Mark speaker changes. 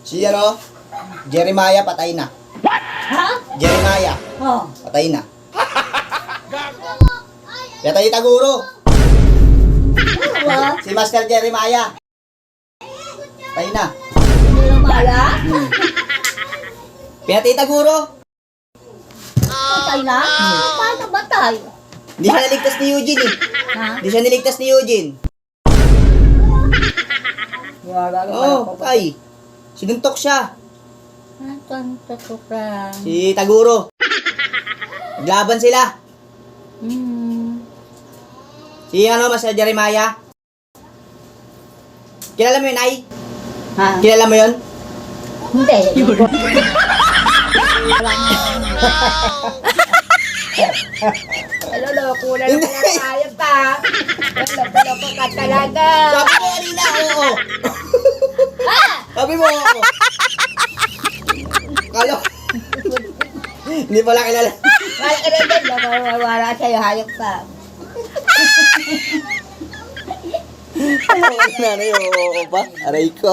Speaker 1: Si ano? Jeremiah patay na.
Speaker 2: Ha?
Speaker 1: Jeremiah
Speaker 2: Oh.
Speaker 1: patay na. Patay Taguro.
Speaker 2: Ano?
Speaker 1: Si Master Jeremiah. Patay na.
Speaker 2: Hindi maya?
Speaker 1: Pinatay Taguro.
Speaker 2: Patay na? Paano batay?
Speaker 1: Hindi siya naligtas ni Eugene eh.
Speaker 2: Ha?
Speaker 1: Hindi siya niligtas ni Eugene. Oo, patay. Sinuntok siya.
Speaker 2: Ang tutukan.
Speaker 1: Si Taguro. Naglaban sila. Si ano, Master Jeremiah. Kilala mo yun, Ay?
Speaker 2: Ha?
Speaker 1: Kilala mo yun?
Speaker 2: Hindi. Lolo, kulang na pala tayo pa. Lolo ka talaga.
Speaker 1: Sabi mo kanina, oo. Sabi mo, oo. Kalo. Hindi pala kilala.
Speaker 2: Wala ka rin din. Wala sa'yo, hayop ka.
Speaker 1: Ano na, oo pa? Aray ko.